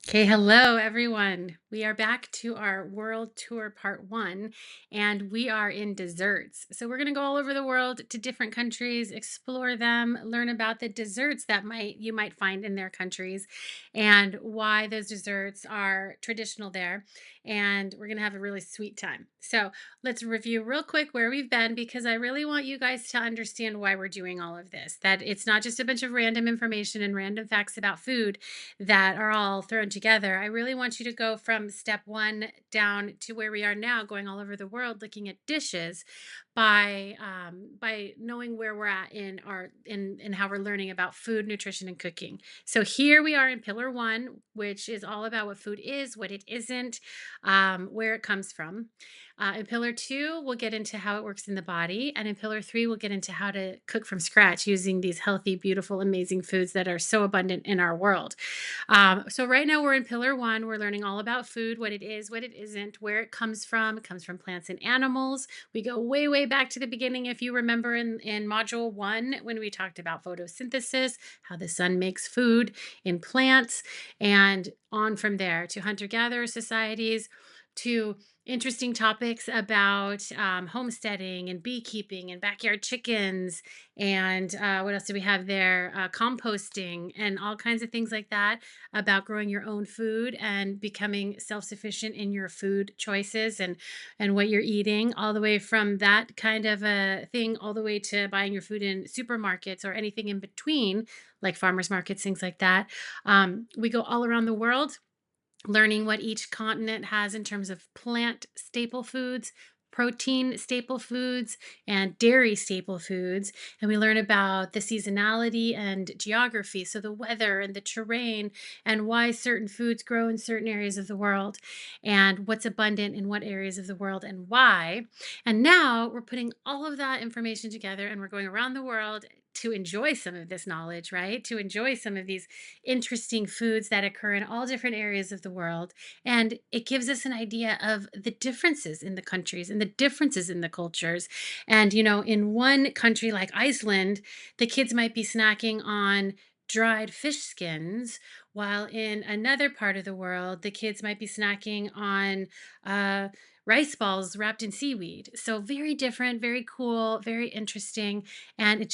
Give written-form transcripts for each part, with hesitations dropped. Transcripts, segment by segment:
Okay, hello everyone. We are back to our world tour part one, and we are in desserts. So we're going to go all over the world to different countries, explore them, learn about the desserts that might you might find in their countries, and why those desserts are traditional there. And we're going to have a really sweet time. So let's review real quick where we've been because I really want you guys to understand why we're doing all of this. That it's not just a bunch of random information and random facts about food that are all thrown together. I really want you to go from step one down to where we are now, going all over the world looking at dishes by knowing where we're at in our in how we're learning about food, nutrition, and cooking. So here we are in pillar one, which is all about what food is, what it isn't, where it comes from. In pillar two, we'll get into how it works in the body. And in pillar three, we'll get into how to cook from scratch using these healthy, beautiful, amazing foods that are so abundant in our world. So right now we're in pillar one. We're learning all about food, what it is, what it isn't, where it comes from. It comes from plants and animals. We go way, way back to the beginning. If you remember in module one, when we talked about photosynthesis, how the sun makes food in plants, and on from there to hunter-gatherer societies, to interesting topics about homesteading and beekeeping and backyard chickens and what else do we have there? Composting and all kinds of things like that about growing your own food and becoming self-sufficient in your food choices and what you're eating, all the way from that kind of a thing all the way to buying your food in supermarkets or anything in between, like farmers markets, things like that. We go all around the world learning what each continent has in terms of plant staple foods, protein staple foods, and dairy staple foods. And we learn about the seasonality and geography, so the weather and the terrain, and why certain foods grow in certain areas of the world, and what's abundant in what areas of the world and why. And now we're putting all of that information together and we're going around the world to enjoy some of this knowledge, right? To enjoy some of these interesting foods that occur in all different areas of the world. And it gives us an idea of the differences in the countries and the differences in the cultures. And, in one country like Iceland, the kids might be snacking on dried fish skins, while in another part of the world, the kids might be snacking on uh, rice balls wrapped in seaweed. So, very different, very cool, very interesting. And it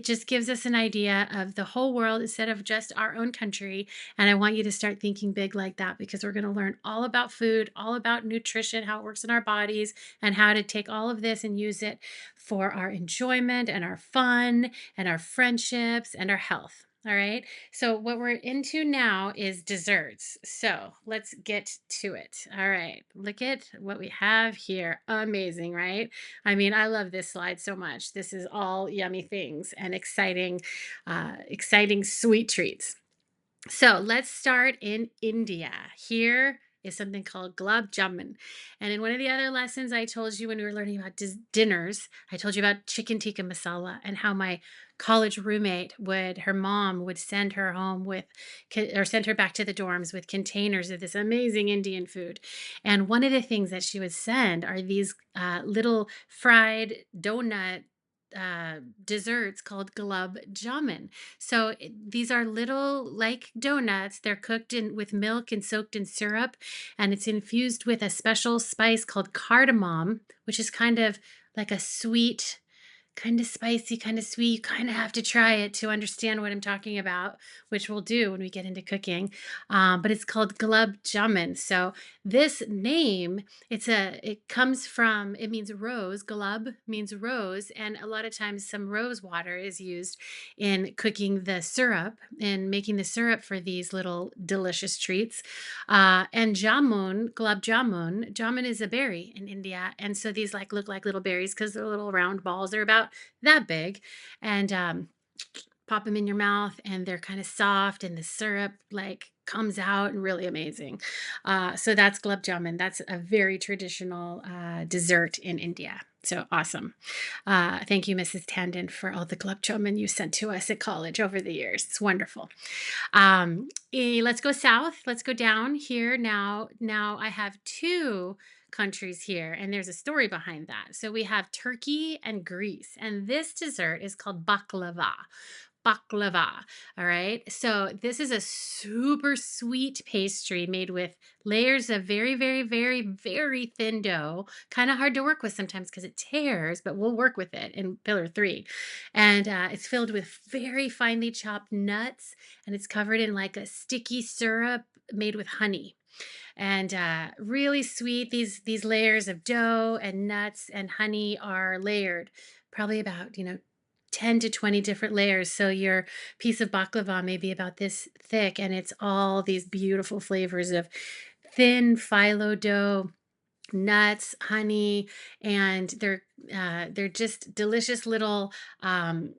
just gives us an idea of the whole world instead of just our own country. And I want you to start thinking big like that because we're going to learn all about food, all about nutrition, how it works in our bodies, and how to take all of this and use it for our enjoyment and our fun and our friendships and our health. All right. So, what we're into now is desserts. So, let's get to it. All right. Look at what we have here. Amazing, right? I mean, I love this slide so much. This is all yummy things and exciting sweet treats. So let's start in India. Here is something called gulab jamun. And in one of the other lessons I told you when we were learning about dinners, I told you about chicken tikka masala and how my college roommate her mom would send her home or send her back to the dorms with containers of this amazing Indian food. And one of the things that she would send are these little fried donut desserts called gulab jamun. So these are little like donuts. They're cooked in with milk and soaked in syrup, and it's infused with a special spice called cardamom, which is kind of like a sweet, kind of spicy, kind of sweet. You kind of have to try it to understand what I'm talking about, which we'll do when we get into cooking. But it's called gulab jamun. So this name, it comes from, it means rose. Gulab means rose, and a lot of times some rose water is used in cooking the syrup and making the syrup for these little delicious treats. And jamun is a berry in India, and so these like look like little berries because they're little round balls. They're about that big, and pop them in your mouth, and they're kind of soft, and the syrup like comes out and really amazing. So that's gulab jamun. That's a very traditional dessert in India. So awesome. Thank you, Mrs. Tandon, for all the gulab jamun you sent to us at college over the years. It's wonderful. Let's go south. Let's go down here now. Now I have two countries here, and there's a story behind that. So we have Turkey and Greece, and this dessert is called baklava. baklava. All right. So this is a super sweet pastry made with layers of very, very, very, very thin dough. Kind of hard to work with sometimes because it tears, but we'll work with it in pillar three. And it's filled with very finely chopped nuts, and it's covered in like a sticky syrup made with honey, and really sweet. These layers of dough and nuts and honey are layered, probably about 10 to 20 different layers. So your piece of baklava may be about this thick, and it's all these beautiful flavors of thin phyllo dough, nuts, honey, and they're just delicious um,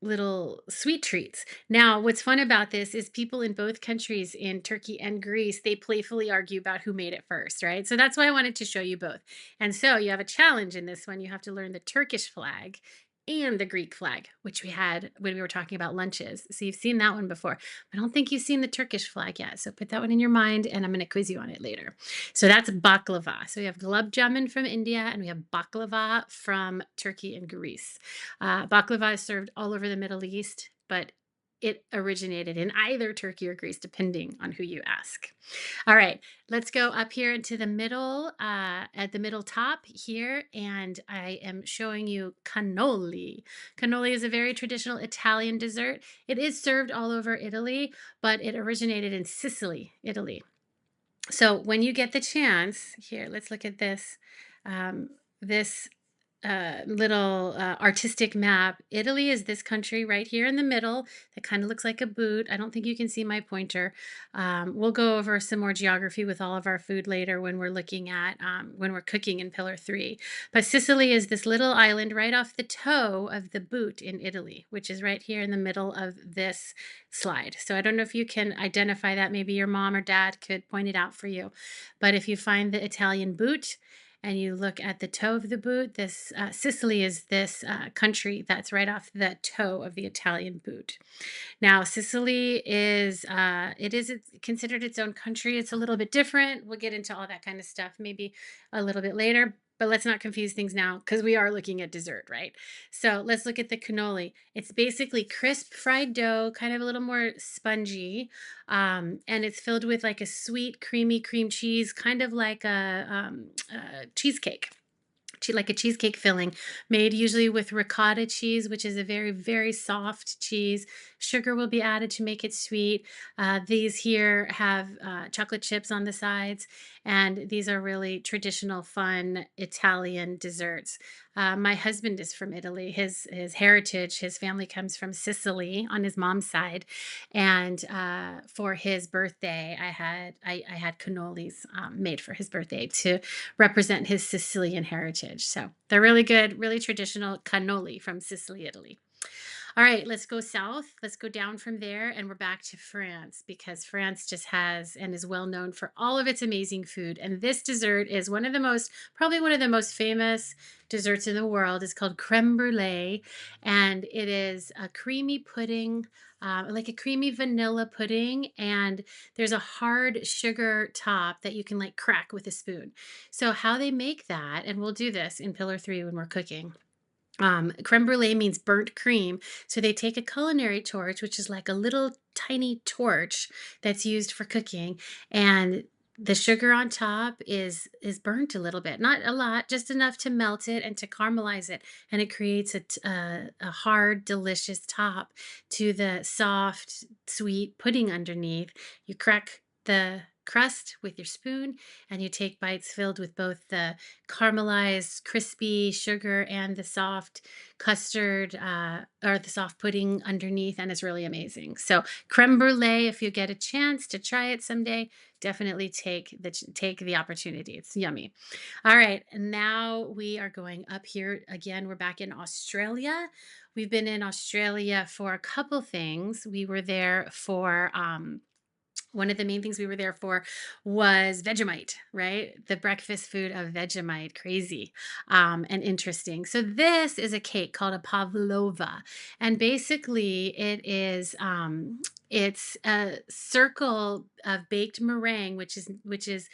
little sweet treats. Now, what's fun about this is people in both countries, in Turkey and Greece, they playfully argue about who made it first, right? So that's why I wanted to show you both. And so you have a challenge in this one. You have to learn the Turkish flag and the Greek flag, which we had when we were talking about lunches. So you've seen that one before. I don't think you've seen the Turkish flag yet. So put that one in your mind, and I'm going to quiz you on it later. So that's baklava. So we have gulab jamun from India, and we have baklava from Turkey and Greece. Baklava is served all over the Middle East, but it originated in either Turkey or Greece, depending on who you ask. All right, let's go up here into the middle, at the middle top here, and I am showing you cannoli. Cannoli is a very traditional Italian dessert. It is served all over Italy, but it originated in Sicily, Italy. So when you get the chance, here, let's look at this. This little artistic map. Italy is this country right here in the middle that kind of looks like a boot. I don't think you can see my pointer. We'll go over some more geography with all of our food later when we're looking at when we're cooking in pillar three. But Sicily is this little island right off the toe of the boot in Italy, which is right here in the middle of this slide. So I don't know if you can identify that. Maybe your mom or dad could point it out for you. But if you find the Italian boot, and you look at the toe of the boot, this Sicily is this country that's right off the toe of the Italian boot. Now, Sicily is it's considered its own country. It's a little bit different. We'll get into all that kind of stuff maybe a little bit later. But let's not confuse things now because we are looking at dessert, right? So let's look at the cannoli. It's basically crisp fried dough, kind of a little more spongy, and it's filled with like a sweet, creamy cream cheese, kind of like a cheesecake, like a cheesecake filling, made usually with ricotta cheese, which is a very, very soft cheese. Sugar will be added to make it sweet. These here have chocolate chips on the sides, and these are really traditional, fun Italian desserts. My husband is from Italy. His heritage, his family comes from Sicily on his mom's side, and for his birthday, I had cannolis made for his birthday to represent his Sicilian heritage. So they're really good, really traditional cannoli from Sicily, Italy. All right, let's go south. Let's go down from there, and we're back to France because France just has and is well known for all of its amazing food. And this dessert is probably one of the most famous desserts in the world. It's called creme brulee, and it is a creamy pudding. Like a creamy vanilla pudding, and there's a hard sugar top that you can like crack with a spoon. So, how they make that, and we'll do this in pillar three when we're cooking. Creme brulee means burnt cream. So they take a culinary torch, which is like a little tiny torch that's used for cooking, and the sugar on top is burnt a little bit, not a lot, just enough to melt it and to caramelize it, and it creates a hard, delicious top to the soft, sweet pudding underneath. You crack the crust with your spoon, and you take bites filled with both the caramelized, crispy sugar and the soft custard or the soft pudding underneath, and it's really amazing. So creme brulee, if you get a chance to try it someday, definitely take the opportunity. It's yummy. All right, and now we are going up here again. We're back in Australia. We've been in Australia for a couple things. We were there for one of the main things we were there for was Vegemite, right? The breakfast food of Vegemite, crazy and interesting. So this is a cake called a pavlova, and basically it's a circle of baked meringue, which is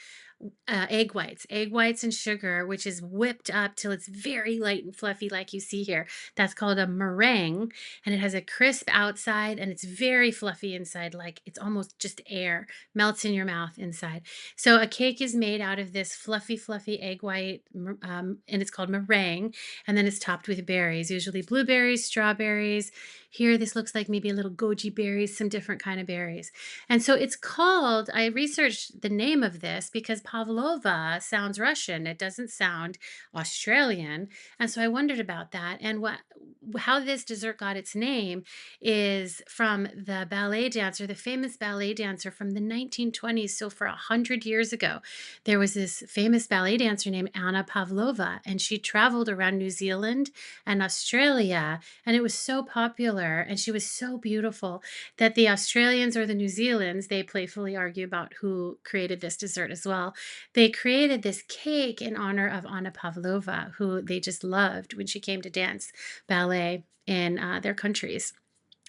egg whites and sugar, which is whipped up till it's very light and fluffy, like you see here. That's called a meringue, and it has a crisp outside and it's very fluffy inside, like it's almost just air melts in your mouth inside. So a cake is made out of this fluffy, fluffy egg white, and it's called meringue, and then it's topped with berries, usually blueberries, strawberries. Here, this looks like maybe a little goji berries, some different kind of berries. And so it's called, I researched the name of this because pavlova sounds Russian. It doesn't sound Australian. And so I wondered about that. And how this dessert got its name is from the ballet dancer, the famous ballet dancer from the 1920s. So for 100 years ago, there was this famous ballet dancer named Anna Pavlova, and she traveled around New Zealand and Australia. And it was so popular and she was so beautiful that the Australians or the New Zealanders, they playfully argue about who created this dessert as well. They created this cake in honor of Anna Pavlova, who they just loved when she came to dance ballet in their countries.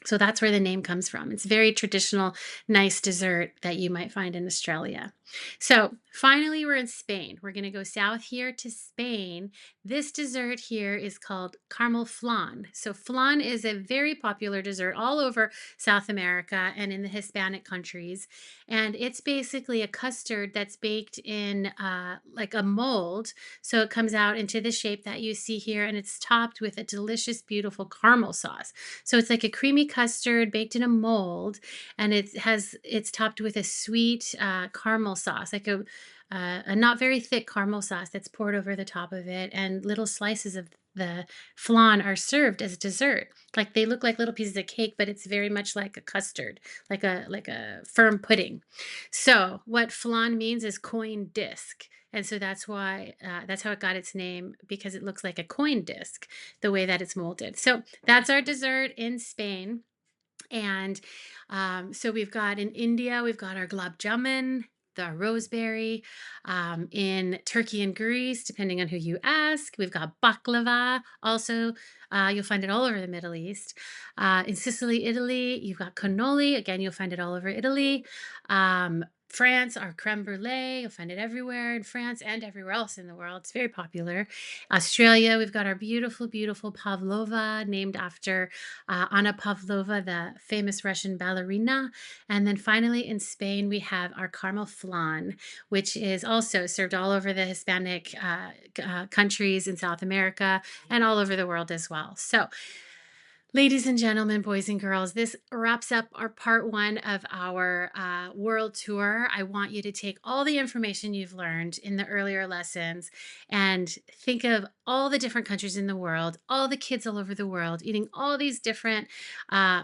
So that's where the name comes from. It's very traditional, nice dessert that you might find in Australia. So finally, we're in Spain. We're going to go south here to Spain. This dessert here is called caramel flan. So flan is a very popular dessert all over South America and in the Hispanic countries. And it's basically a custard that's baked in like a mold. So it comes out into the shape that you see here, and it's topped with a delicious, beautiful caramel sauce. So it's like a creamy custard baked in a mold, and it's topped with a sweet caramel sauce, like a not very thick caramel sauce that's poured over the top of it, and little slices of the flan are served as dessert. Like they look like little pieces of cake, but it's very much like a custard, like a firm pudding. So what flan means is coin disc. And so that's how it got its name because it looks like a coin disc the way that it's molded. So that's our dessert in Spain. And so we've got in India, we've got our gulab jamun, the roseberry. In Turkey and Greece, depending on who you ask, we've got baklava. Also, you'll find it all over the Middle East. In Sicily, Italy, you've got cannoli. Again, you'll find it all over Italy. France, our creme brulee, you'll find it everywhere in France and everywhere else in the world. It's very popular. Australia, we've got our beautiful, beautiful pavlova, named after Anna Pavlova, the famous Russian ballerina. And then finally in Spain, we have our caramel flan, which is also served all over the Hispanic countries in South America and all over the world as well. So ladies and gentlemen, boys and girls, this wraps up our part one of our world tour. I want you to take all the information you've learned in the earlier lessons and think of all the different countries in the world, all the kids all over the world eating all these different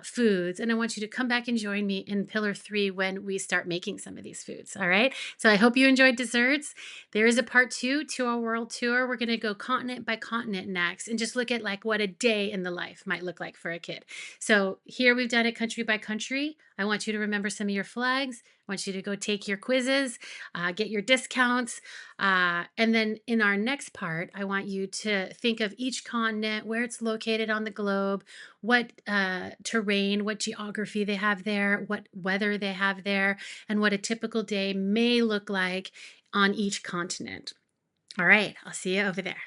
foods. And I want you to come back and join me in Pillar 3 when we start making some of these foods. All right. So I hope you enjoyed desserts. There is a part 2 to our world tour. We're going to go continent by continent next and just look at like what a day in the life might look like for a kid. So here we've done it country by country. I want you to remember some of your flags. I want you to go take your quizzes, get your discounts. And then in our next part, I want you to think of each continent, where it's located on the globe, what terrain, what geography they have there, what weather they have there, and what a typical day may look like on each continent. All right, I'll see you over there.